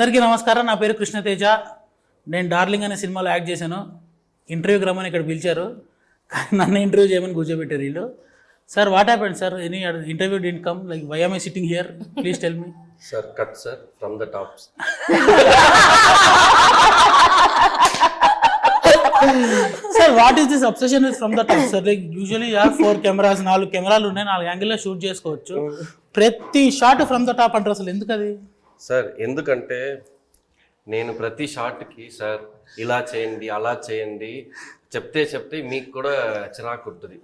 అందరికీ నమస్కారం. నా పేరు కృష్ణతేజ. నేను డార్లింగ్ అనే సినిమాలో యాక్ట్ చేశాను. ఇంటర్వ్యూకి రమ్మని ఇక్కడ పిలిచారు, కానీ నన్ను ఇంటర్వ్యూ చేయమని కూర్చోబెట్టారు వీళ్ళు. Sir, what happened sir? Any interview didn't come, like why am I sitting here? Please tell me. Sir, cut sir from the tops. Sir, what is this obsession with from the top, sir? Like usually you have 4 cameras, 4 కెమెరాలు ఉన్నాయి, 4 యాంగిల్లో shoot చేసుకోవచ్చు. ప్రతి shot from the top అంటారు, అసలు ఎందుకు అది? Sir, ఎందుకంటే నేను ప్రతి షాట్కి సార్ ఇలా చేయండి అలా చేయండి చెప్తే మీకు కూడా చిరాకు ఉంటుంది.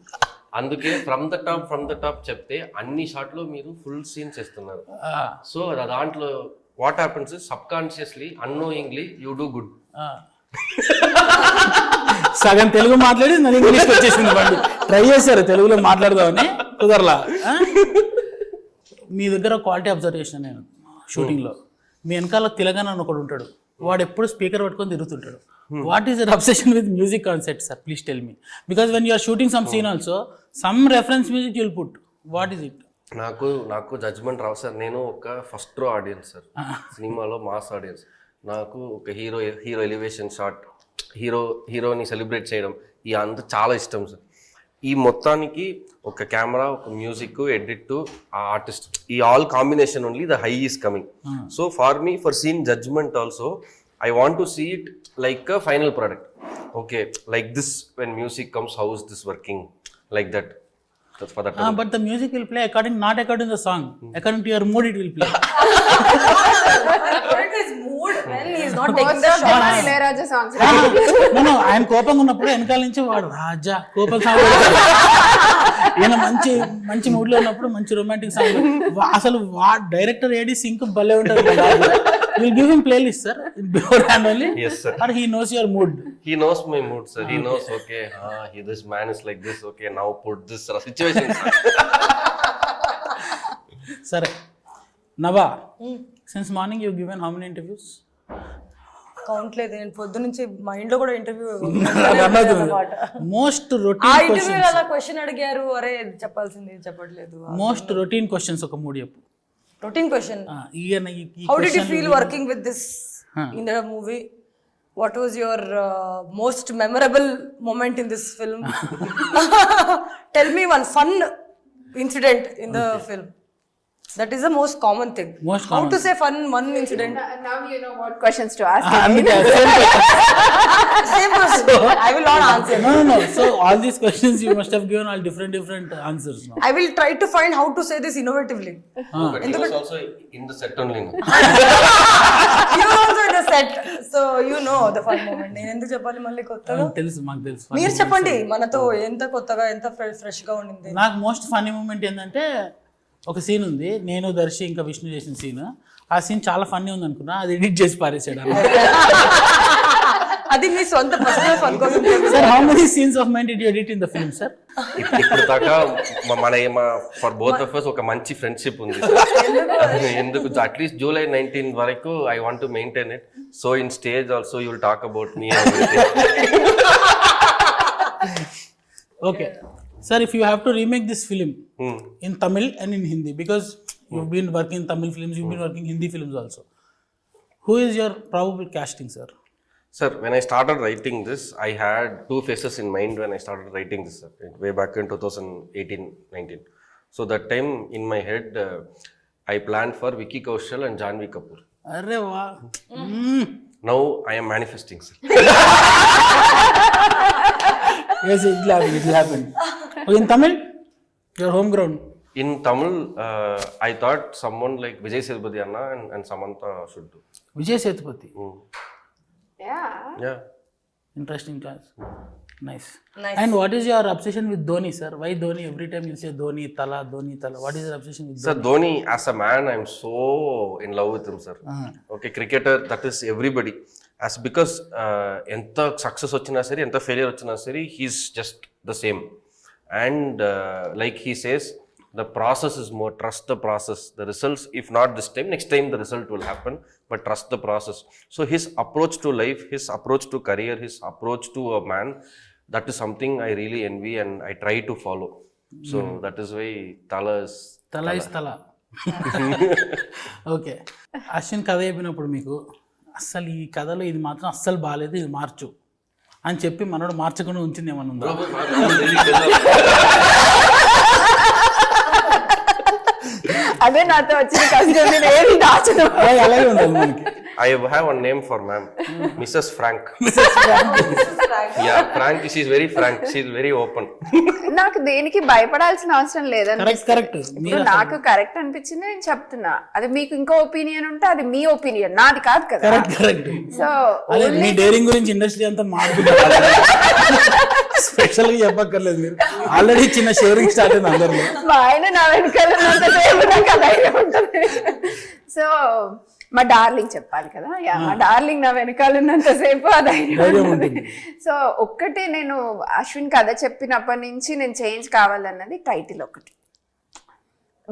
అందుకే ఫ్రమ్ ద టాప్ చెప్తే అన్ని షాట్లో మీరు ఫుల్ సీన్స్ ఇస్తున్నారు. సో దాంట్లో what happens subconsciously annoyingly you do good. సగం తెలుగు మాట్లాడి నన్ను ఇంగ్లీష్ వచ్చేసింది. వాళ్ళు ట్రై చేశారు తెలుగులో మాట్లాడదామని, కుదరలా. మీ దగ్గర క్వాలిటీ అబ్జర్వేషన్ నేను షూటింగ్లో, మీ వెనకాల తెలంగాణ ఒకడు ఉంటాడు, వాడు ఎప్పుడు స్పీకర్ పట్టుకొని తిరుగుతుంటాడు. What is your obsession with music concept, sir? Please tell me, because when you're shooting some scene also some reference music you'll put. What is it? నాకు జడ్జ్మెంట్ రావు సార్. నేను ఒక ఫస్ట్ రో ఆడియన్స్ సార్, సినిమాలో mass audience. నాకు ఒక hero elevation shot, హీరోని celebrate చేయడం, ఈ అంత చాలా ఇష్టం సార్. ఈ మొత్తానికి ఒక కెమెరా, ఒక మ్యూజిక్, ఎడిట్, ఆ ఆర్టిస్ట్, ఈ all combination only the high is coming. So for me, for scene judgement also, I want to see it like a final product. Okay, like this, when music comes, how is this working? Like that. That's for that. But the music will play not according to the song. According to your mood, it will play. According to his mood, when he is not taking the shot. Ilayaraja songs. No, ఆయన కోపంగా ఉన్నప్పుడు వెనకాల నుంచి వాడు రాజా కోపం song, ఈయన మంచి mood లో ఉన్నప్పుడు మంచి రొమాంటిక్ సాంగ్. అసలు డైరెక్టర్ ఏడి సింక్ భలే ఉంటుంది. You'll give him playlist, sir, beforehand only? Yes, sir. Or he knows your mood? He knows my mood, sir. He knows, okay, this man is like this, okay, now put this situation. Sir, Nava, since morning you've given how many interviews? Count లేదు. నేను పొద్దు నుంచి mind లో కూడా interview most ఆ routine interview అలా question అడిగారు, అరే చెప్పాల్సింది చెప్పట్లేదు. మోస్ట్ రొటీన్ క్వశ్చన్స్ ఒక 3 చెప్పు. Routine question. ఈయన how did you feel working with this in the movie? What was your most memorable moment in this film? Tell me one fun incident in the film. That is the most common thing. How to say fun one incident? Now you know what questions to ask. Same question. I will not answer. No. So all these questions you must have given all different answers now. I will try to find how to say this innovatively. But he was also in the set only. You also in the set. So you know the fun moment. నేను ఎందుకు చెప్పాలి మళ్ళీ కొత్తగా? తెలుసు, మాకు తెలుసు. మీరు చెప్పండి, మనతో ఎంత కొత్తగా ఎంత ఫ్రెష్ గా ఉండింది. నాకు మోస్ట్ ఫన్నీ మూమెంట్ ఏంటంటే, ఒక సీన్ ఉంది, నేను దర్శి ఇంకా విష్ణు చేసిన సీన్. ఆ సీన్ చాలా ఫన్నీ ఉంది అనుకున్నా, అది ఎడిట్ చేసి పారేసాడు. అది మీ సొంత పర్సనల్ ఫన్ కోసం. Sir, how many scenes of mind did you edit in the film, sir? ఇప్పుడు దాకా ఫర్ బోత్ ఆఫ్ us ఒక మంచి ఫ్రెండ్షిప్ ఉంది. ఎందుకు అట్లీస్ట్ July 19 వరకు I want to maintain it. So in stage also you will talk about me. Okay. Sir, if you have to remake this film in Tamil and in Hindi, because you've been working in Tamil films, you've been working Hindi films also, who is your probable casting, sir? Sir, when I started writing this, I had 2 faces in mind when I started writing this, sir, way back in 2018-19. So that time in my head, I planned for Vicky Kaushal and Janvi Kapoor. Arre wow. Now I am manifesting, sir. Yes, it will happen. Okay, in Tamil, your home ground. In Tamil, I thought someone like Vijay Sethupathi Anna and Samantha should do. Vijay Sethupathi. Yeah. Interesting choice. Nice. And what is your obsession with Dhoni, sir? Why Dhoni? Every time you say Dhoni Tala. What is your obsession with Dhoni? Sir, Dhoni as a man, I am so in love with him, sir. Okay, cricketer, that is everybody. Because enta success ochina sari, enta failure ochina sari, he's just the same. And like he says, the process is more, trust the process. The results, if not this time, next time the result will happen, but trust the process. So his approach to life, his approach to career, his approach to a man, that is something I really envy and I try to follow. So that is why Tala is Tala. Okay, Ashwin కథ చెప్పినప్పుడు మీకు అస్సలు ఈ కథలో ఇది మాత్రం అస్సలు బాగాలేదు, ఇది మార్చు అని చెప్పి మనోడు మార్చకుండా ఉంచింది ఏమన్నా ఉందా? అదే నాతో వచ్చిన కష్టం, నేను ఏది దాచను. అలాగే ఉండాలి మనకి. I have one name for ma'am, Mrs. Frank. Yeah, Frank. She's very frank. She's very open. నాకు దేనికి భయపడాల్సిన అవసరం లేదని కరెక్ట్. నాకు కరెక్ట్ అనిపించింది, నేను చెప్తున్నా. అది మీకు ఇంకో ఒపీనియన్ ఉంటే అది మీ ఒపీనియన్, నాది కాదు కదా. కరెక్ట్. సో అదే మీ డేరింగ్ గురించి ఇండస్ట్రీ అంతా మాట్లాడుతున్నారు. స్పెషల్ గా చెప్పక్కర్లేదు, మీరు ఆల్రెడీ చిన్న షేరింగ్ స్టార్ట్ అయింది అందరిలో. మా ఆయన నా వెనకాల ఉన్నంతసేపు నాకు అదైనా ఉంటుంది. సో మా డార్లింగ్ చెప్పాలి కదా, మా డార్లింగ్ నా వెనకాల ఉన్నంతసేపు అదైనా ఉంటుంది. సో ఒక్కటే, నేను అశ్విన్ కథ చెప్పినప్పటి నుంచి నేను చేంజ్ కావాలన్నది టైటిల్ ఒకటి.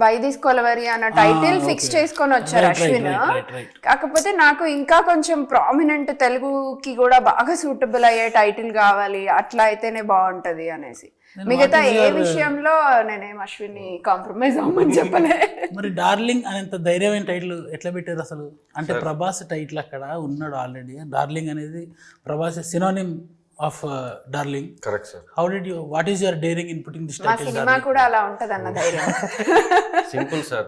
వైదిస్ కొలవరి అన్న టైటిల్ ఫిక్స్ చేసుకొని వచ్చారు అశ్విన్. కాకపోతే నాకు ఇంకా కొంచెం ప్రామినెంట్ తెలుగుకి కూడా బాగా సూటబుల్ అయ్యే టైటిల్ కావాలి, అట్లా అయితేనే బాగుంటది అనేసి. మిగతా ఏ విషయంలో నేనేం అశ్విన్ కాంప్రమైజ్ అవ్వమని చెప్పలే. మరి డార్లింగ్ అనేంత ధైర్యమైన టైటిల్ ఎట్లా పెట్టారు అసలు? అంటే ప్రభాస్ టైటిల్ అక్కడ ఉన్నాడు ఆల్రెడీ. డార్లింగ్ అనేది Prabhas synonym of darling. Correct, sir. How did you, what is your daring in putting this మా title? సినిమా కూడా అలా ఉంటది అన్న ధైర్యం. Simple, sir.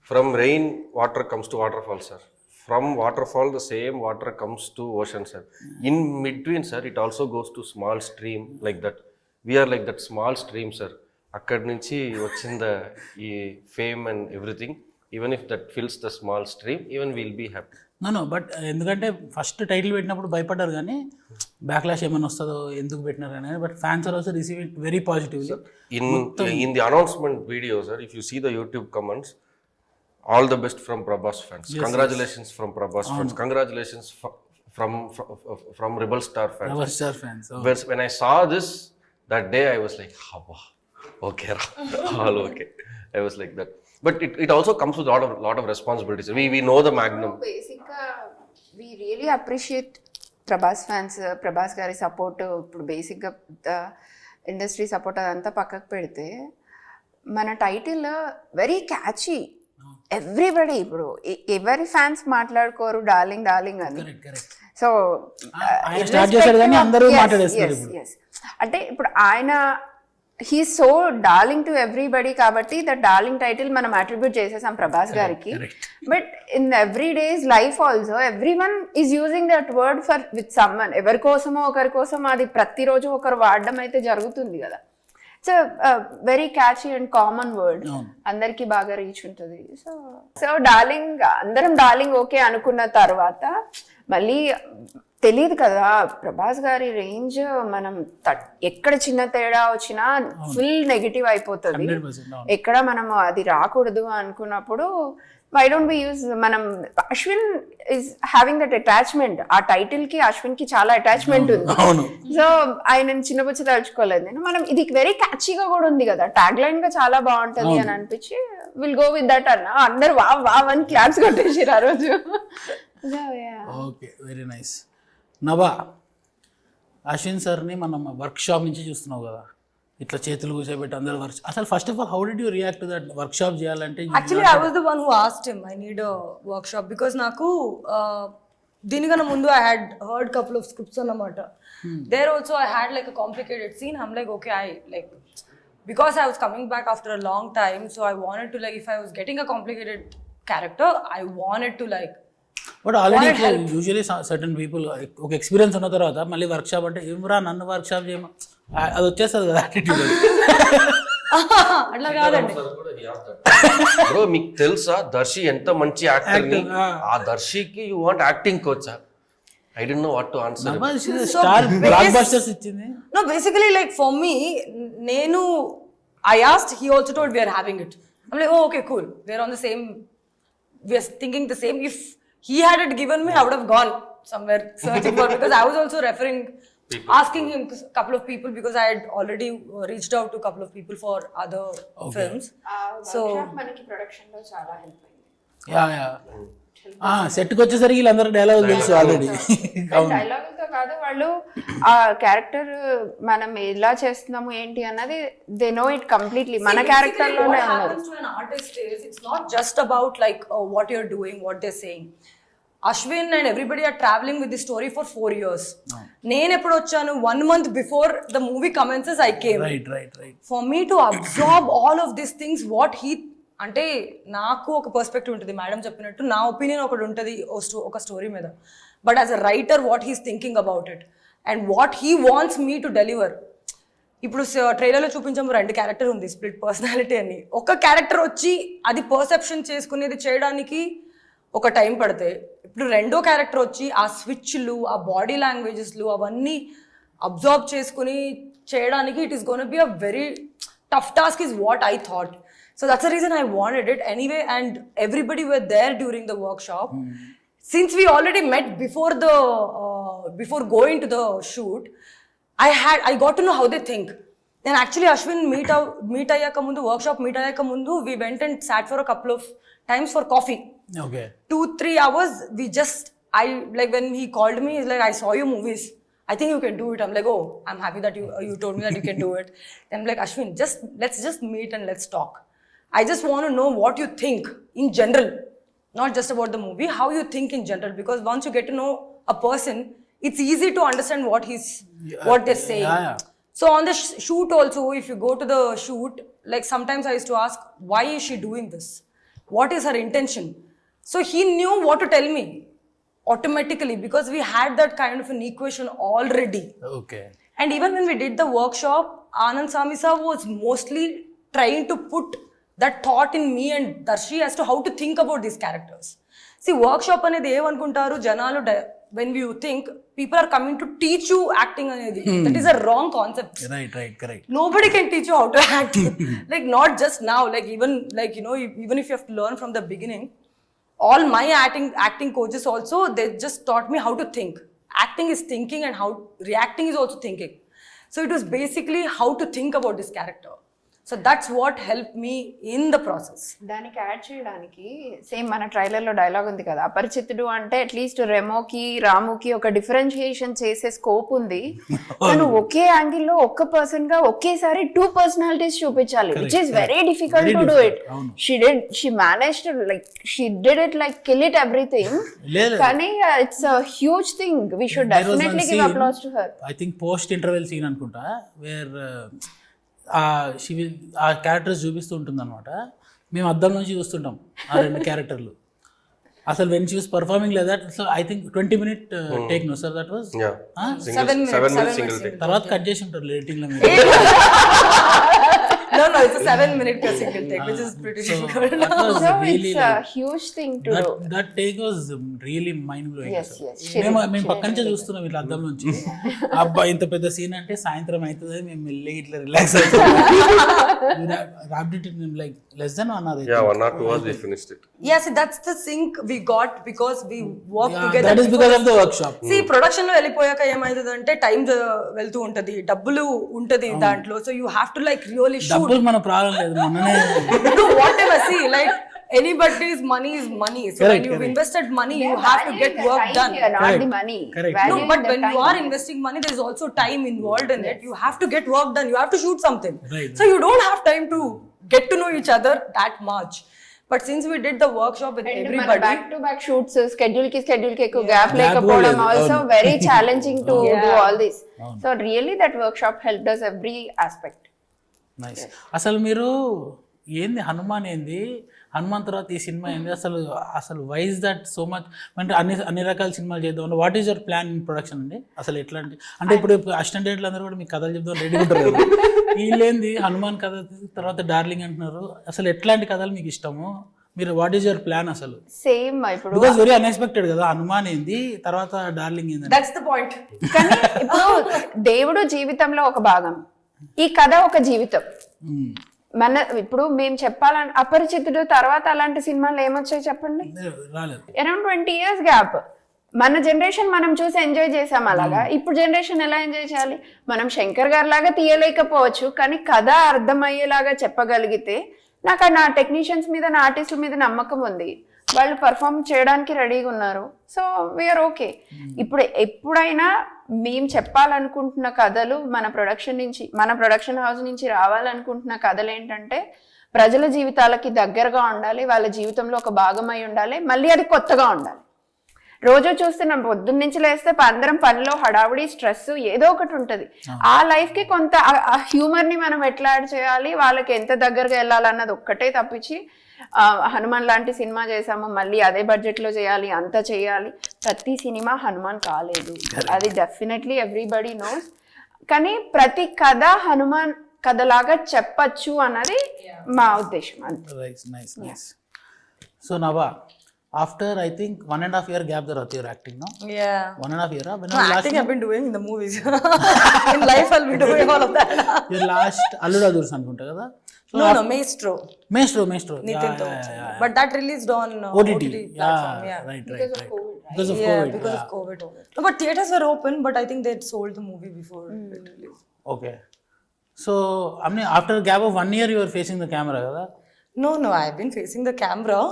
From rain, water comes to waterfall, sir. From waterfall, the same water comes to ocean, sir. In between, sir, it also goes to small stream like that. We are like that small stream, sir. అక్కడి నుంచి వచ్చింద ఈ fame and everything. Even if that fills the small stream, even will be happy. No but ఎందుకంటే first title పెట్టినప్పుడు భయపడ్డారు, కానీ backlash ఏమైనా వస్తుందో ఎందుకు పెట్టినారు అని. But fans are also receive it very positively. In the announcement video, sir, if you see the YouTube comments, all the best from Prabhas fans. Yes, congratulations from Prabhas fans. Congratulations from Rebel Star fans. Rebel Star fans. Oh. When I saw this that day, I was like, okay, all okay. I was like that. But it also comes with a lot of responsibilities. We know the magnum. బేసిక్గా we really appreciate Prabhas fans, Prabhas గారి support. ఇప్పుడు బేసిక్గా industry support అదంతా పక్కకు పెడితే మన title very catchy. Everybody ఇప్పుడు ఎవరి ఫ్యాన్స్ మాట్లాడుకోరు డార్లింగ్ డార్లింగ్ అని. సో అంటే ఇప్పుడు ఆయన he so darling to everybody కాబట్టి ద డార్లింగ్ టైటిల్ మనం అట్రిబ్యూట్ చేసేసాం ప్రభాస్ గారికి. But in every days life also every one is using that word for with someone. ఎవరి కోసమో ఒకరి కోసం అది ప్రతిరోజు ఒకరు వాడడం అయితే జరుగుతుంది కదా. So very catchy and common word, అందరికి బాగా రీచ్ ఉంటుంది. సో డార్లింగ్, అందరం డార్లింగ్ ఓకే అనుకున్న తర్వాత మళ్ళీ తెలియదు కదా ప్రభాస్ గారి రేంజ్. మనం ఎక్కడ చిన్న తేడా వచ్చినా ఫుల్ నెగిటివ్ అయిపోతుంది. ఎక్కడ మనం అది రాకూడదు అనుకున్నప్పుడు వై డోంట్ వి యూజ్, మనం Ashwin is having that attachment. ఆ టైటిల్ కి అశ్విన్ కి చాలా అటాచ్మెంట్ ఉంది. సో ఆయన చిన్నపుచ్చి తలుచుకోలేదు నేను. మనం ఇది వెరీ క్యాచీగా కూడా ఉంది కదా, ట్యాగ్ లైన్ గా చాలా బాగుంటది అని అనిపించి విల్ గో విత్ దట్ అన్న. అందరు వావ్ అని క్లాప్స్ కొట్టేసారు ఆ రోజు. Okay, very nice. Nava, Ashwin సార్ని మనం వర్క్ షాప్ నుంచి చూస్తున్నావు కదా, ఇట్లా చేతులు కూర్చోబెట్టి అందరు వర్క్. అసలు first of all how did you react to that workshop చేయాలంటే? Actually I was the one who asked him I need a workshop because నాకు దీనికన్నా ముందు I had heard couple of scripts అన్నమాట. There also I had like a complicated scene. I'm like okay, I like because I was coming back after a long time, so I wanted to like, if I was getting a complicated character, I wanted to like. But already usually certain people ఒక experience ఉన్న తర్వాత మళ్ళీ work shop అంటే ఏమరా నన్ను work shop చేయమా, అది వచ్చేస్తుంది కదా యాటిట్యూడ్. అట్లా కాదండి బ్రో. మీకు తెలుసా దర్శి ఎంత మంచి యాక్టర్ ని? ఆ దర్శికి యు వాంట్ యాక్టింగ్ కోచా? I didn't know what to answer. Star blockbusters ఇచ్చింది. No, basically like for me, I asked, he also told we are having it. I'm like, oh okay, cool. We are on the same, we are thinking the same. If he had it given me, I would have gone somewhere searching for, because I was also referring, asking him a couple of people because I had already reached out to a couple of people for other films. So మనకి production లో చాలా help అయింది. Yeah. సెట్కి వచ్చేసరికి వీళ్ళందరూ dialogue తెలుసు already. డైలాగులతో కాదు, వాళ్ళు ఆ క్యారెక్టర్ మనం ఎలా చేస్తున్నాము ఏంటి అన్నది దే నో ఇట్ కంప్లీట్లీ. మన క్యారెక్టర్ లోనే ఉన్నారు. It's not just about like what you're doing, what they're saying. Ashwin and everybody are traveling with the story for 4 years. నేను ఎప్పుడు వచ్చాను 1 month before the movie commences I came. Right. For me to absorb all of these things, what he, అంటే నాకు ఒక perspective ఉంటుంది, madam చెప్పినట్టు నా opinion ఒకటి ఉంటుంది ఒక స్టోరీ మీద, but as a writer what he's thinking about it and what he wants me to deliver. ఇప్పుడు ట్రైలర్లో చూపించాము 2 క్యారెక్టర్ ఉంది, స్ప్లిట్ పర్సనాలిటీ అని. ఒక క్యారెక్టర్ వచ్చి అది పర్సెప్షన్ చేసుకునేది చేయడానికి ఒక టైం పడితే, ఇప్పుడు 2వ క్యారెక్టర్ వచ్చి ఆ స్విచ్లు, ఆ బాడీ లాంగ్వేజెస్లు అవన్నీ అబ్జర్వ్ చేసుకుని చేయడానికి it is gonna be a very tough task is what I thought. So that's the reason I wanted it anyway, and everybody were there during the workshop. Since we already met before going to the shoot, I got to know how they think. Then actually Ashwin meet ayyaka mundu, workshop meet ayyaka mundu, we went and sat for a couple of times for coffee. Okay. 2-3 hours we just, like when he called me, he's like, I saw your movies, I think you can do it. I'm like, oh, I'm happy that you told me that you can do it. Then I'm like, Ashwin, let's just meet and let's talk. I just want to know what you think in general, not just about the movie, how you think in general, because once you get to know a person, it's easy to understand what they're saying. Yeah. So on the shoot also, if you go to the shoot, like sometimes I used to ask, why is she doing this? What is her intention? So he knew what to tell me automatically, because we had that kind of an equation already. Okay. And even when we did the workshop, Anand Samisa was mostly trying to put that thought in me and Darshi as to how to think about these characters. See, workshop anedi evanukuntaru janalu, when you think people are coming to teach you acting anedi, that is a wrong concept. Right, correct. Nobody can teach you how to act. Like not just now, like even like, you know, even if you have to learn from the beginning, all my acting coaches also, they just taught me how to think. Acting is thinking and how reacting is also thinking. So it was basically how to think about this character. So that's what helped me in the process. దానికి add చేయడానికి same మన trailer లో dialogue ఉంది కదా, అపరిచితుడు అంటే at least రెమోకి రాముకి ఒక differentiation చేసే scope ఉంది. తను ఒకే యాంగిల్ లో ఒక్క పర్సన్ గా ఒకేసారి 2 పర్సనాలిటీస్ చూపించాలి, which is very difficult to do it. She managed like she did it like kill it everything. కానీ it's a huge thing. We should definitely give applause to her. I think post interval scene అనుకుంటా, where ఆ characters చూపిస్తూ ఉంటుంది అనమాట. మేము అద్దం నుంచి చూస్తుంటాం ఆ 2 క్యారెక్టర్లు. అసలు వెన్ షీ వాస్ పర్ఫార్మింగ్ లేదా, I think 20 minute take no sir, that was 7 minutes single take. తర్వాత కట్ చేసి ఉంటారు ఎడిటింగ్ లో. No, it's a 7 minute single take, which is pretty difficult. So it's a huge thing to do. That take was really mind blowing. Yes. మేము పక్క నుంచే చూస్తున్నాం ఇట్లా అద్దం నుంచి. అబ్బా ఇంత పెద్ద సీన్ అంటే సాయంత్రం అవుతుంది, మేము వెళ్ళి ఇట్లా రిలాక్స్ అవుతాం. Like less than 1 hour. Yeah, 1 or 2 hours we finished it. Yes, that's the sync we got because we worked together. That is because of the workshop. See, production లో వెళ్ళిపోయాక ఏమైతుందంటే టైం వెళ్తూ ఉంటది, డబ్బులు ఉంటది దాంట్లో. So you have to like really shoot. డబ్బులు మన ప్రాబ్లం లేదు, మొన్ననే Do whatever. See, like anybody's money is money. So when you've invested money, you have to get work done. Not the money. No, but when you are investing money, there's also time involved in it. You have to get work done. You have to shoot something. So you don't have time to get to know each other that much. But since we did the workshop with everybody, back to back shoots, schedule ki ekku gap lekapodam, also very challenging to do all this. So really that workshop helped us every aspect. Nice. అసలు మీరు ఏంది హనుమాన్ ఏంది, హనుమాన్ తర్వాత ఈ cinema ఏంది, అసలు wise that so much అంటే అన్ని రకాల సినిమాలు చేద్దాం. What is your plan in production అండి? అసలు ఎట్లాంటి అంటే ఇప్పుడు అసిస్టెంట్ డైరెక్టర్లు అందరూ కూడా మీకు కథలు చెప్దాం రెడీ ఉంటారు కదా, వీళ్ళేంది హనుమాన్ కథ తర్వాత డార్లింగ్ అంటున్నారు. అసలు ఎట్లాంటి కథలు మీకు ఇష్టము? మీరు వాట్ ఈస్ యువర్ ప్లాన్ అసలు? సేమ్ ఇప్పుడు బికాజ్ వెరీ అన్ఎక్స్పెక్టెడ్ కదా, హనుమాన్ ఏంది తర్వాత డార్లింగ్ ఏంది. that's the point. కానీ ఇప్పుడు దేవుడు జీవితంలో ఒక భాగం, ఈ కథ ఒక జీవితం. మన ఇప్పుడు మేము చెప్పాలంటే అపరిచితుడు తర్వాత అలాంటి సినిమాలు ఏమొచ్చాయి చెప్పండి? Around 20 years gap. మన జనరేషన్ మనం చూసి ఎంజాయ్ చేసాం అలాగా. ఇప్పుడు జనరేషన్ ఎలా ఎంజాయ్ చేయాలి? మనం శంకర్ గారి లాగా తీయలేకపోవచ్చు, కానీ కథ అర్థమయ్యేలాగా చెప్పగలిగితే నాకు నా టెక్నీషియన్స్ మీద నా ఆర్టిస్టుల మీద నమ్మకం ఉంది. వాళ్ళు పర్ఫామ్ చేయడానికి రెడీగా ఉన్నారు. So we're okay. ఇప్పుడు ఎప్పుడైనా మేము చెప్పాలనుకుంటున్న కథలు మన ప్రొడక్షన్ హౌస్ నుంచి రావాలనుకుంటున్న కథలు ఏంటంటే ప్రజల జీవితాలకి దగ్గరగా ఉండాలి, వాళ్ళ జీవితంలో ఒక భాగమై ఉండాలి, మళ్ళీ అది కొత్తగా ఉండాలి. రోజు చూస్తున్నాం, పొద్దున్న నుంచి లేస్తే అందరం పనిలో హడావుడి, స్ట్రెస్ ఏదో ఒకటి ఉంటుంది. ఆ లైఫ్కి కొంత ఆ హ్యూమర్ని మనం ఎట్లా యాడ్ చేయాలి, వాళ్ళకి ఎంత దగ్గరగా వెళ్ళాలన్నది ఒక్కటే తప్పించి హనుమాన్ లాంటి సినిమా చేసాము మళ్ళీ అదే బడ్జెట్లో చేయాలి, అంత చేయాలి. ప్రతి సినిమా హనుమాన్ కాలేదు, అది డెఫినెట్లీ ఎవ్రీబడి నోస్. కానీ ప్రతి కథ హనుమాన్ కథలాగా చెప్పచ్చు అన్నది మా ఉద్దేశం. So Nava, after I think 1.5 year gap there you're acting, no? Yeah. 1.5 year. Acting I've been doing in the movies. In life I'll be doing all of that. Your last Alludadurs anukunta kada? No, Maestro. Nitin Tho. But that released on OTT platform. Yeah. Right. Because of COVID. No, but theaters were open, but I think they'd sold the movie before it released. Okay. So, I mean, after a gap of 1 year you were facing the camera kada? No, I've been facing the camera.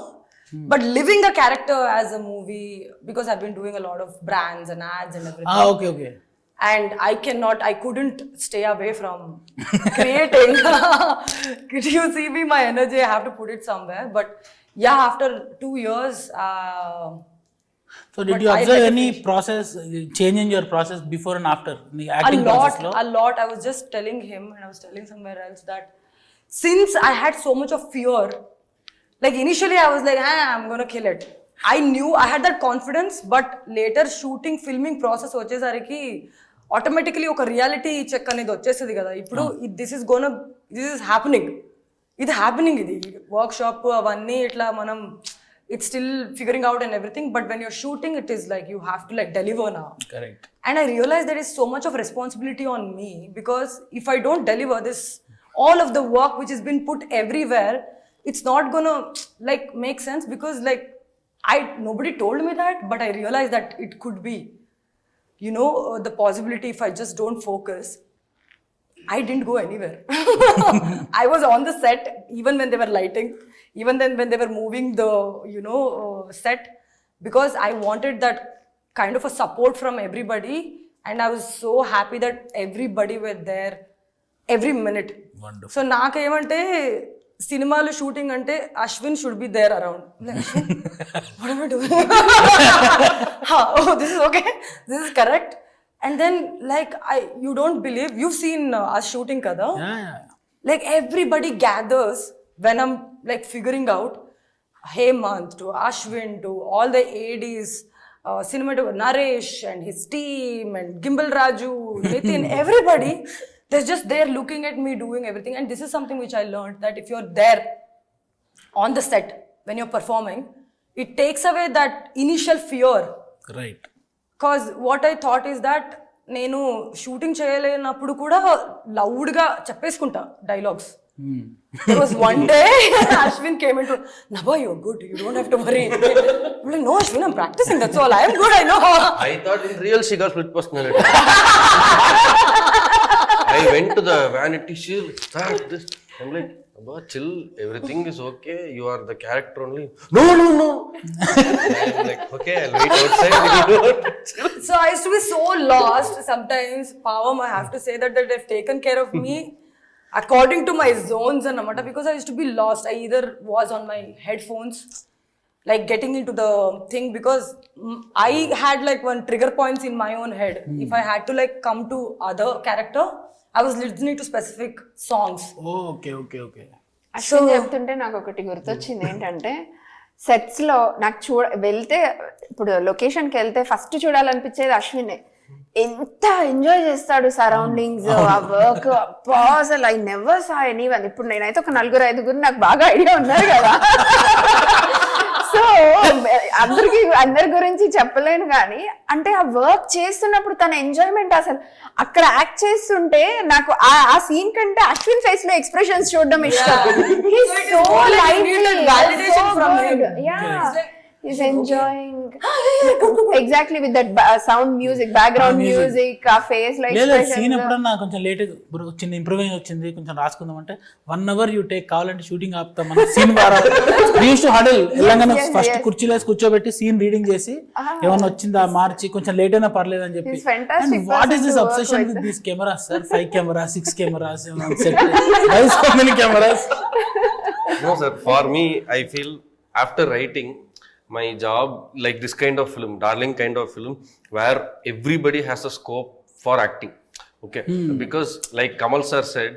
But living the character as a movie, because I've been doing a lot of brands and ads and everything. Okay. And I couldn't stay away from creating. Could you see me, my energy, I have to put it somewhere. But yeah, after 2 years. So did you observe any process, change in your process before and after the acting process? A lot. I was just telling him and I was telling somewhere else that since I had so much of fear, like initially I was like, I'm gonna kill it. I knew I had that confidence, but later filming process వచ్చేసరికి automatically ఒక reality check అనేది వచ్చేస్తుంది కదా. ఇప్పుడు this is happening. ఇది workshop అవన్నీ ఇట్లా మనం it's still figuring out and everything, but when you're shooting it is like you have to like deliver now. Correct. And I realized there is so much of responsibility on me, because if I don't deliver this, all of the work which has been put everywhere, it's not gonna like make sense, because like nobody told me that, but I realized that it could be, the possibility if I just don't focus. I didn't go anywhere. I was on the set even when they were lighting, even then when they were moving the set, because I wanted that kind of a support from everybody, and I was so happy that everybody were there every minute. Wonderful. So నాకేమంటే సినిమాలు shooting అంటే Ashwin should be there around. What am I doing? This is okay, this is correct. And then like you don't believe, you've seen us shooting kada. Yeah. Like everybody gathers when I'm like figuring out Hemant to Ashwin to all the ADs, cinematographer Naresh and his team and Gimbal Raju, Nitin, everybody. They're just there looking at me doing everything. And this is something which I learned, that if you're there on the set when you're performing, it takes away that initial fear. Right. Because what I thought is that నేను shooting చేయలేనప్పుడు కూడా లౌడ్గా చెప్పేసుకుంటా dialogues. There was one day Ashwin came into, Nabha, you're good, you don't have to worry. I'm like, no Ashwin, I'm practicing, that's all, I am good, I know. I thought in real she got split personality. I went to the vanity, this. I'm like, Abba, chill, everything is okay, you are the character only. No. I'm like, okay, I'll wait outside. So I used to be so lost sometimes. Pavam, I have to say that they've taken care of me according to my zones and namata, because I used to be lost. I either was on my headphones, like getting into the thing, because I had like one trigger points in my own head. If I had to like come to other character, I was listening to specific songs. Oh, okay. Ashwin చెప్తుంటే నాకు ఒకటి గుర్తొచ్చింది ఏంటంటే, sets లో నాకు వెళ్తే, ఇప్పుడు లొకేషన్కి వెళ్తే ఫస్ట్ చూడాలనిపించేది అశ్వినే. ఎంత ఎంజాయ్ చేస్తాడు సరౌండింగ్స్, ఆ వర్క్. అసలు ఐ నెవర్ సా ఎనీవన్. ఇప్పుడు నేనైతే ఒక 4-5 నాకు బాగా ఐడియా ఉన్నారు కదా, సో అందరి గురించి చెప్పలేను. కానీ అంటే ఆ వర్క్ చేస్తున్నప్పుడు తన ఎంజాయ్మెంట్, అసలు అక్కడ యాక్ట్ చేస్తుంటే నాకు ఆ సీన్ కంటే అశ్విన్ ఫేస్ లో ఎక్స్ప్రెషన్స్ చూడడం ఇష్టం. He's enjoying exactly with that sound music, background music, a face like లేదా సీన్ ఎప్పుడన్నా కొంచెం లేట్ చిన్న ఇంప్రూవైజ్ వచ్చింది కొంచెం రాసుకుందాం అంటే 1 hour యూ టేక్ కావాలంటే షూటింగ్ ఆపుతాం మన సీన్ హడల్ తెలంగాణ ఫస్ట్ కుర్చీలో కూర్చోబెట్టి సీన్ రీడింగ్ చేసి ఏమన్నా వచ్చిందా మార్చి కొంచెం లేట్ అయినా పర్లేదు అని చెప్పి. What is this obsession with these cameras sir? 5 cameras, 6 cameras, why so many cameras? No sir, for me I feel after writing my job, like this kind of film, darling kind of film, where everybody has a scope for acting. Okay, because like Kamal sir said,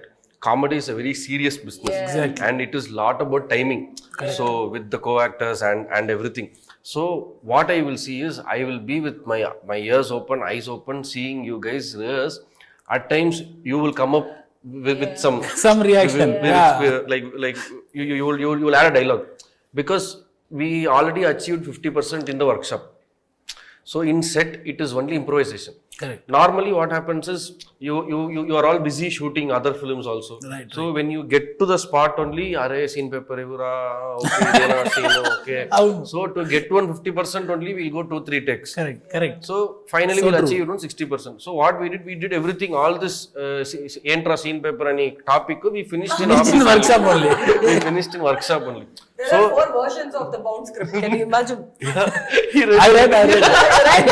comedy is a very serious business. Exactly. And it is lot about timing. Correct. So with the co-actors and everything. So what I will see is I will be with my ears open, eyes open, seeing you guys rehearse. At times you will come up with some reaction. Like you will add a dialogue, because we already achieved 50% in the workshop. So in set it is only improvisation. Correct. Normally what happens is you are all busy shooting other films also. Right, so when you get to the spot only, are scene paper evura, okay, dena scene, okay. So to get to 50% only we'll go 2-3 takes. Correct. So finally we'll achieve 60%. So what we did everything, all this entra scene paper any topic we finished in workshop only. We finished in workshop only. There are 4 versions of the bound script. Can you imagine? I read.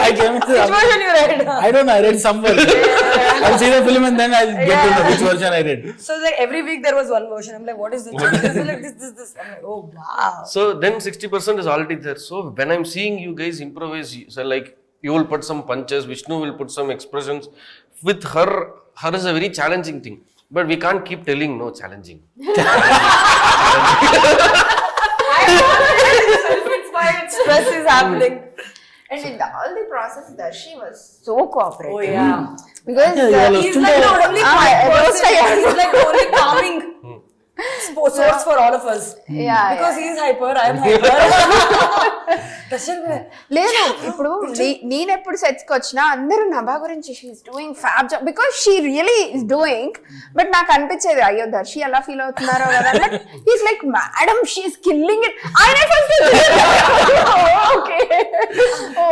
I came to Which version you read? I don't know. I read somewhere. I'll see the film and then I'll get to know which version I read. So like every week there was one version. I'm like, what is this? This is like this. I'm like, oh wow. So then 60% is already there. So when I'm seeing you guys improvise, so like you will put some punches, Vishnu will put some expressions. With her is a very challenging thing. But we can't keep telling no challenging. Self-inspired stress is happening. And in all the process, Darshi was so cooperative. Oh yeah. Because He's like the only person. He's like the only calming source for all of us. Yeah. Because he is hyper, I am hyper. లేదు ఇప్పుడు నేను ఎప్పుడు sets కి వచ్చినా అందరూ నభా గురించి she's doing fab job because she really is doing. But నాకు అనిపించేది అయ్యో దర్శి ఎలా ఫీల్ అవుతున్నారో కదా. But he's like madam she's killing it.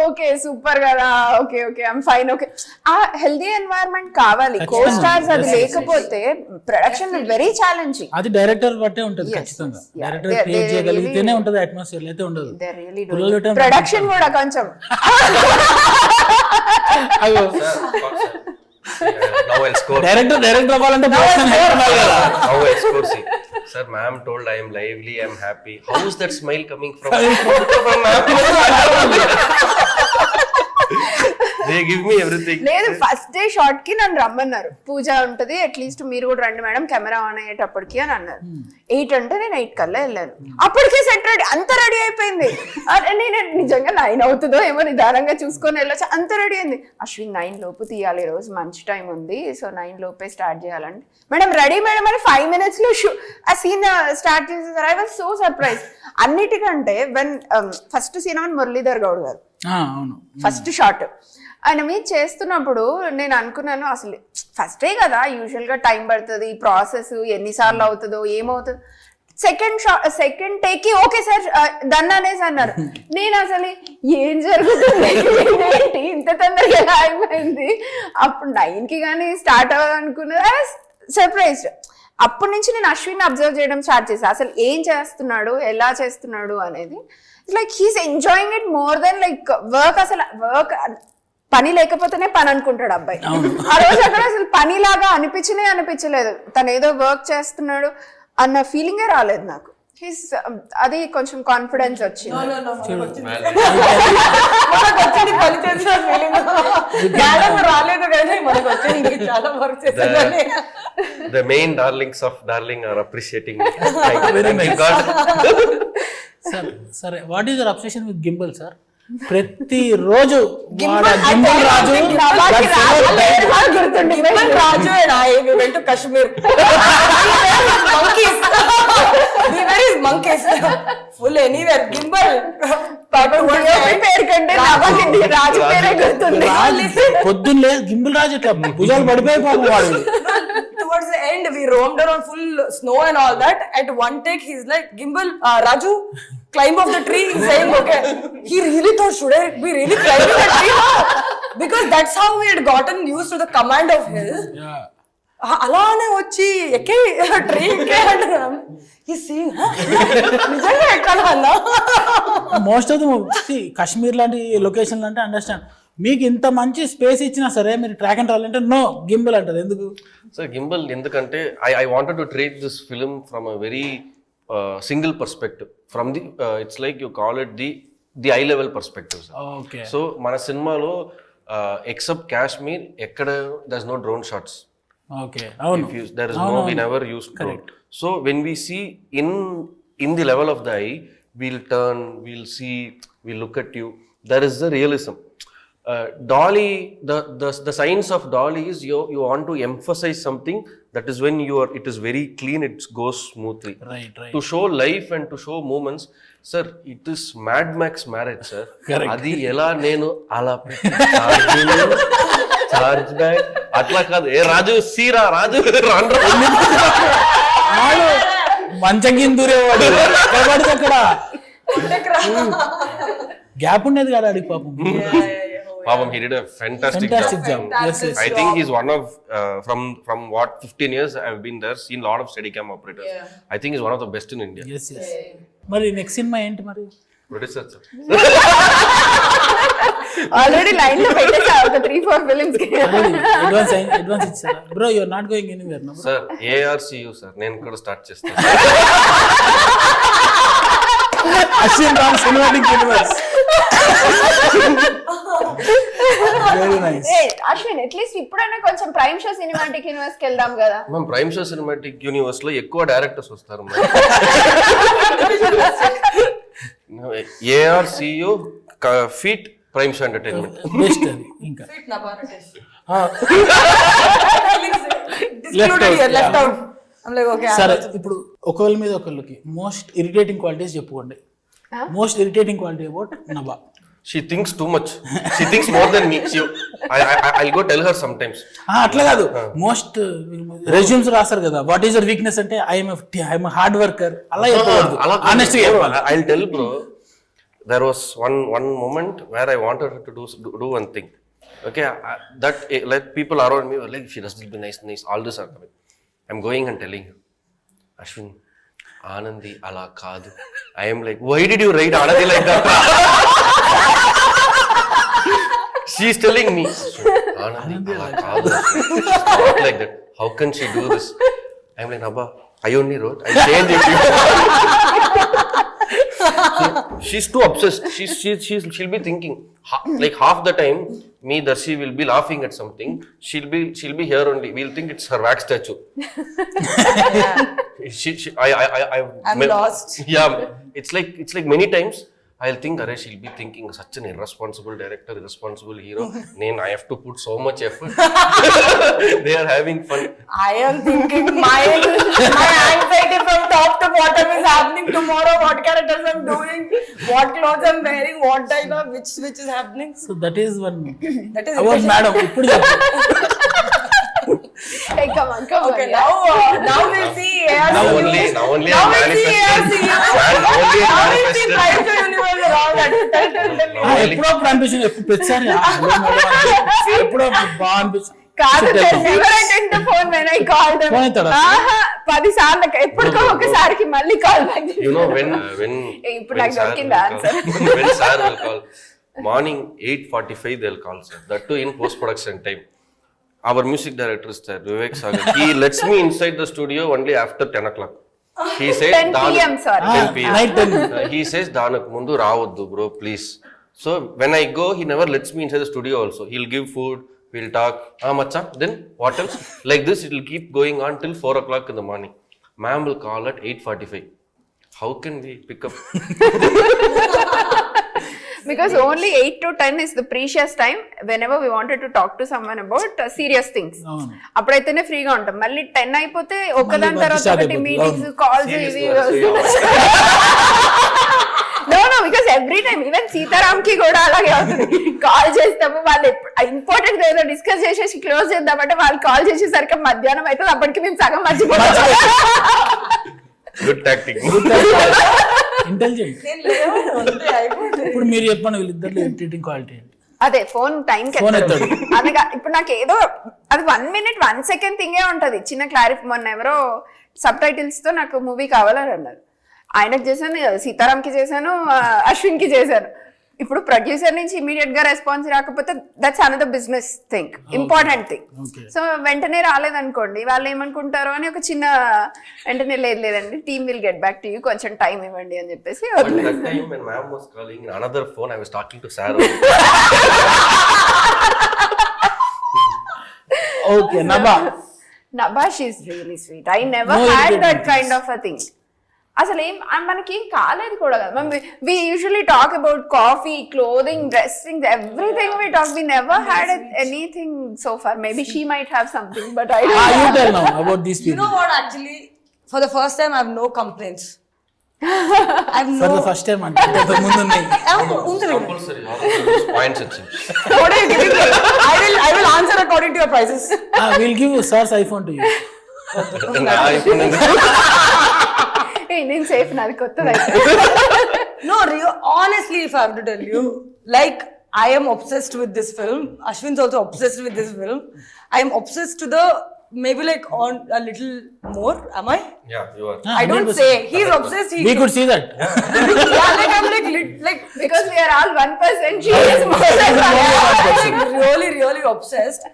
Okay super కదా, ఓకే ఐఎమ్ ఫైన్. ఓకే ఆ హెల్దీ ఎన్వైరన్మెంట్ కావాలి. కో స్టార్స్ అది లేకపోతే ప్రొడక్షన్ వెరీ ఛాలెంజింగ్. అది డైరెక్టర్ బట్టే ఉంటది ఖచ్చితంగా. డైరెక్టర్ క్రియేట్ చేయగలిగితేనే ఉంటది, అట్మాస్ఫియర్ అయితే ఉండదు. ప్రొడక్షన్ కూడా కొంచెం డైరెక్టర్ అవ్వాలంటే sir, ma'am told I am lively, I am happy. How is that smile coming from they give me everything. లేదు ఫస్ట్ డే షార్ట్ కి నన్ను రమ్మన్నారు. పూజ ఉంటది, అట్లీస్ట్ మీరు కూడా రండి మేడం కెమెరా ఆన్ అయ్యేటప్పటికి అని అన్నారు. 8 అంటే నేను 8 కల్లా వెళ్ళాను. అప్పటికే సెట్ రెడీ, అంత రెడీ అయిపోయింది. నేను నిజంగా 9 అవుతుందో ఏమో నిదానంగా చూసుకొని వెళ్ళొచ్చు, అంత రెడీ అయింది. అశ్విన్ 9 లోపు తీయాలి, ఈ రోజు మంచి టైం ఉంది, సో 9 లోపే స్టార్ట్ చేయాలంటే మేడం రెడీ మేడం అని 5 minutes లో ఆ సీన్ స్టార్ట్ చేసేసారు. I was so surprise. అన్నిటికంటే when first scene on Muralidhar Goud garu first shot ఆయన మీద చేస్తున్నప్పుడు నేను అనుకున్నాను అసలు ఫస్ట్ డే కదా, యూజువల్ గా టైం పడుతుంది, ప్రాసెస్ ఎన్నిసార్లు అవుతుందో ఏమవుతుందో. సెకండ్ టేక్ కి ఓకే సార్ డన్ అనేసి అన్నారు. నేను అసలు ఏం జరుగుతుంది ఏంటి ఇంత తొందరగా ఎలా అయిపోయింది. అప్పుడు 9 కి కానీ స్టార్ట్ అవ్వాలనుకున్నా, సర్ప్రైజ్డ్. అప్పటి నుంచి నేను అశ్విన్ అబ్జర్వ్ చేయడం స్టార్ట్ చేశాను, అసలు ఏం చేస్తున్నాడు ఎలా చేస్తున్నాడు అనేది. Like he's enjoying it more than like work. అసలు వర్క్ పని లేకపోతేనే పని అనుకుంటాడు అబ్బాయి. ఆ రోజు అక్కడ అసలు పనిలాగా అనిపించలేదు, తను ఏదో వర్క్ చేస్తున్నాడు అన్న ఫీలింగే రాలేదు నాకు. అది కొంచెం కాన్ఫిడెన్స్ వచ్చింది. The main darlings of darling are appreciating me. Thank you God. Sir, what is your obsession with gimbal, sir? ప్రతిరోజు గిమ్మల్ రాజు రాజు and I we went to Kashmir. monkeys full anywhere gimbal పేరు కంటే రాజు పేరే గుర్తుంది. పొద్దున్న గిమ్మల్ రాజు ఇట్లా భుజాలు పడిపోయి పాపం వాడు. Towards the end we roamed around full snow and all that. At one take he's like gimbal Raju climb off the tree, saying, okay, he really thought, should I be really climbing the tree now? Because that's how we had gotten used to the command of his. Yeah. అలానే వచ్చి ఎక్కే tree ఎక్కే అంటున్నాం. He's seeing, నిజంగా ఎక్కాలా అన్నా? Most of the Kashmir లాంటి location అంటే understand. మీకు ఇంత మంచి స్పేస్ ఇచ్చినా సరే మీరు ట్రాక్ అండ్ ట్రావెల్ అంటే నో గింబల్ అంటారు, ఎందుకు? సార్ గింబల్ ఎందుకంటే I wanted to treat this film from a very single perspective, from the it's like you call it the eye level perspective sir. Okay. So మన సినిమాలో except Kashmir ఎక్కడ there is no drone shots. Okay, అవును. There is no, we never used drone. So when we see in the level of the eye, we'll turn, we'll see, we'll look at you. There is the realism. Dolly, the science of Dolly is you want to emphasize something, that is when it is very clean, it goes smoothly. Right. To show life and to show moments, sir, it is Mad Max marriage, sir. Adi ela nenu ala charge back అట్లా కాదు. ఏ రాజు సీరా రాజు మంచం దూరేవాడు అక్కడ gap ఉండేది కదా అడిగి పాపం. he did a fantastic job. I think he's one of from what 15 years I've been there, seen lot of Steadicam operators. I think he's one of the best in India. Yes. మరి next cinema ఏంటి మరి? Producer sir. Already line లో పెట్టేసా ఒక 3-4 films కి. Advance ఇచ్చారా? Bro you are not going anywhere no? Sir ARCU sir, నేను కూడా స్టార్ట్ చేస్తాను. Ashwin Ram cinematic universe. Very nice. Ashwin at least ఇప్పుడైనా కొంచెం ప్రైమ్ షో సినిమాటిక్ యూనివర్స్ కి వెళ్దాం కదా. మనం ప్రైమ్ షో సినిమాటిక్ యూనివర్స్ లో ఎక్కువ డైరెక్టర్స్ వస్తారు. ARCU feet prime show entertainment best అది. ఇంకా left out. I'm like, okay. సరే, ఇప్పుడు ఒకళ్ళ మీద ఒకళ్ళకి మోస్ట్ ఇరిటేటింగ్ క్వాలిటీస్ చెప్పుకోండి. Most irritating quality about Nabha. She thinks too much. She thinks more than me. I'll go tell her sometimes. అట్లా కాదు, మోస్ట్ రెజ్యూమ్స్ రాస్తారు కదా, వాట్ ఈస్ యువర్ వీక్నెస్ అంటే ఐఎమ్ హార్డ్ వర్కర్, అలా చెప్పకూడదు. Honest గా చెప్పాలి. I'll tell bro. There was one moment where I wanted her to do one thing. Okay, that like people around me were like, she does will be nice. All this are coming. I'm going and telling her, Ashwin, Anandi ala kaadu. I am like, why did you write Anandi like that? She's telling me, Anandi ala kaadu. Not like that. How can she do this? I'm like, Nabha, I only wrote. I changed it. So, she's too obsessed. She'll be thinking like half the time me Darshi will be laughing at something. She'll be here only. We'll think it's her wax statue. I'm lost. Yeah, it's like many times I'll think, Are, she'll be thinking such an irresponsible director, irresponsible hero. I have to put so much effort. They are having fun. I am thinking my anxiety from top to bottom is happening tomorrow. What characters I'm doing, what clothes I'm wearing, what dialogue, which is happening. So that is one. That is about madam. ఇప్పుడు Hey, come on. Okay, Yeah. now we'll see ARCU. Now only Now I'm we'll see manifesting. ARCU. Now we'll see Prime Show Universe around that. ఎప్పుడప్పుడు అనిపిస్తుంది, ప్రతిసారి ఎప్పుడో బాగా అనిపిస్తుంది. కాదు, never attend the phone when I called them. Phone ఎత్తాడా? 10 సార్లు ఎప్పుడుకో ఒకసారికి మళ్ళీ call back. You know when ఇప్పుడు నాకు దొరికింది answer. When sir will call morning 8:45 they'll call sir. That too in post production time. Our music director is there, Vivek Sagar. He lets me inside the studio only after 10 o'clock. He says 10 p.m. sorry. 10 p.m. Night 10. He says Danak mundu raavaddu bro please. So when I go, he never lets me inside the studio also. He'll give food, we'll talk. Macha, then what else? Like this it will keep going on till 4 o'clock in the morning. Ma'am will call at 8:45. How can we pick up? Because only 8 to 10 is the precious time whenever we wanted to talk to someone about serious things. అప్పుడైతేనే ఫ్రీగా ఉంటాం. మళ్ళీ 10 అయిపోతే ఒకదాని తర్వాత ఒకటి meetings, calls, ఇవి no because every time even Sitaram కి కూడా అలాగే అవుతుంది. కాల్ చేస్తాము, వాళ్ళు ఇంపార్టెంట్ ఏదో డిస్కస్ చేసేసి క్లోజ్ చేద్దామంటే వాళ్ళు కాల్ చేసేసరికి మధ్యాహ్నం అవుతుంది. అప్పటికి మేము సగం మర్చిపోతాం. Good tactic. ఇంటెలిజెంట్. నేను లేవను, అంతే అయిపోయింది. ఇప్పుడు మీరు చెప్పండి వీళ్ళిద్దరిలో ఎడిటింగ్ క్వాలిటీ ఏంటి? అదే ఫోన్ టైంకి ఎత్తాడు. అందుగా ఇప్పుడు నాకు ఏదో అది 1 minute 1 second థింగే ఉంటది. చిన్న క్లారిఫై, మొన్న ఎవరో సబ్ టైటిల్స్ తో నాకు మూవీ కావాలని అన్నారు. ఆయనకు చేశాను, సీతారాంకి చేశాను, అశ్విన్ కి చేశాను. ఇప్పుడు ప్రొడ్యూసర్ నుంచి ఇమీడియట్ గా రెస్పాన్స్ రాకపోతే that's another business thing, important thing. So వెంటనే రాలేదనుకోండి వాళ్ళు ఏమనుకుంటారో అని ఒక చిన్న వెంటనే లేదండి team will get back to you, కొంచెం టైం ఇవ్వండి అని చెప్పేసి. Okay, Nabha, she's really sweet. I never had that kind of a thing. అసలు మనకి ఏం కాలేదు కూడా కదా. we usually talk about coffee, clothing, dressing, everything we talk. We never had anything so far. Maybe she might have something, but I don't know. You tell now about these people. You know what, actually, for the first time I have no complaints. For the first time అంటే ముందు ఉన్నాయి. Points వచ్చింది. What are you giving me? I will answer according to your prices. We'll give sir's iPhone to you. నేను safe, నాది కొత్తది. No, honestly, if I have to tell you, like, I am obsessed with this film. Ashwin's also obsessed with this film. I am obsessed to the maybe like on a little more. Am I? Yeah, you are. I don't say. He's obsessed. We could see that. Yeah, like I'm like Because we are all 1%. She is more than really obsessed.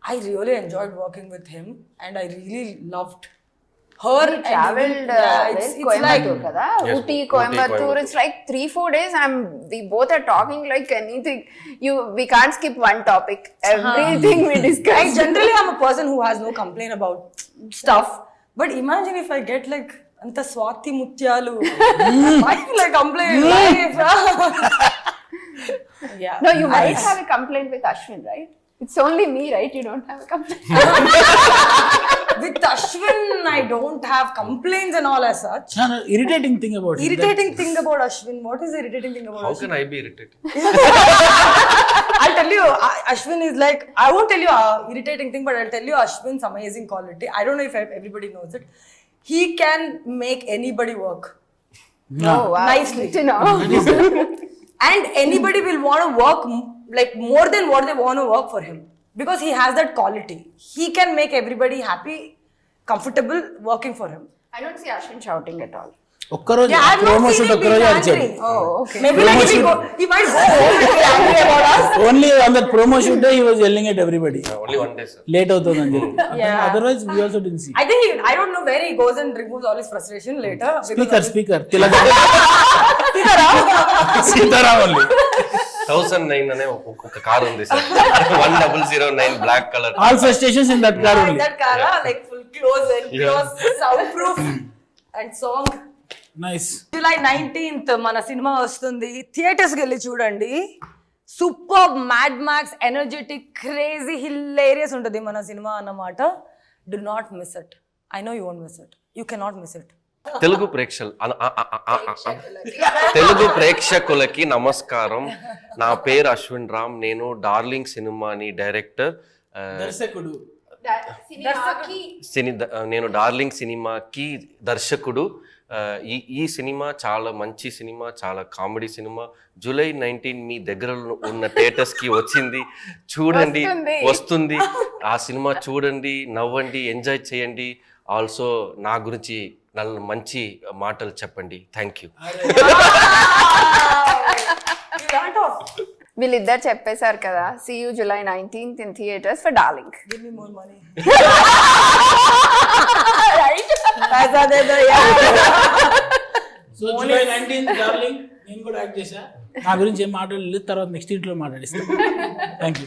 I really enjoyed working with him, and I really loved her. We traveled Coimbatore kada, Ooty, Coimbatore. It's like 3-4 days. We both are talking like anything. We can't skip one topic. Everything we discuss. I generally am a person who has no complaint about stuff. But imagine if I get like anta swati mutyalu. Why will I complain? Yeah. No, you might have a complaint with Ashwin, right? It's only me, right? You don't have a complaint. With Ashwin, I don't have complaints and all as such. No, irritating thing about him. Irritating thing about Ashwin. What is the irritating thing about How Ashwin? can I be irritated? I'll tell you, Ashwin is like, I won't tell you irritating thing, but I'll tell you Ashwin's amazing quality. I don't know if everybody knows it. He can make anybody work. No. Oh, wow. Nicely. Good to know. And anybody will want to work like more than what they want to work for him. Because he has that quality. He can make everybody happy, comfortable working for him. I don't see Ashwin shouting at all. ఒక్కరోజు Yeah, I've not promo seen shoot him ఒక్కరోజు being అరిచాడు. angry. Oh, okay. Maybe like he might go home and be angry about us. Only on that promo shoot day he was yelling at everybody. Only one day, sir. Late అవుతుందని చెప్పి. Yeah. Otherwise we also didn't see. I think I don't know where he goes and removes all his frustration later. Speaker Tilaka Sitaram only. 1009 అనే ఒక car ఉంది sir. 1009 black colour. All frustrations in that car only. That car, like full close and close, soundproof and song. Nice. July 19th మన cinema వస్తుంది. థియేటర్స్కి వెళ్ళి చూడండి. Super mad max energetic crazy hilarious ఉంటుంది మన సినిమా అన్నమాట. Do not miss it. I know you won't miss it. You cannot miss it. Telugu ప్రేక్షకులకి నమస్కారం. నా పేరు అశ్విన్ రామ్. నేను డార్లింగ్ సినిమాని డైరెక్టర్. నేను డార్లింగ్ సినిమాకి దర్శకుడు. ఈ సినిమా చాలా మంచి సినిమా, చాలా కామెడీ సినిమా. జూలై 19 మీ దగ్గర ఉన్న థియేటర్స్ కి వచ్చింది. చూడండి, వస్తుంది. ఆ సినిమా చూడండి, నవ్వండి, ఎంజాయ్ చేయండి. ఆల్సో నా గురించి మంచి మాటలు చెప్పండి. Thank you. వీళ్ళిద్దరు చెప్పేశారు కదా. See you July 19th in theaters for Darling. Give me more money. Right? So July 19th darling నేను కూడా యాక్ట్ చేశా. నా గురించి ఏం మాట్లాడలేదు, తర్వాత నెక్స్ట్ ఇంట్లో మాట్లాడిస్తాను. Thank you.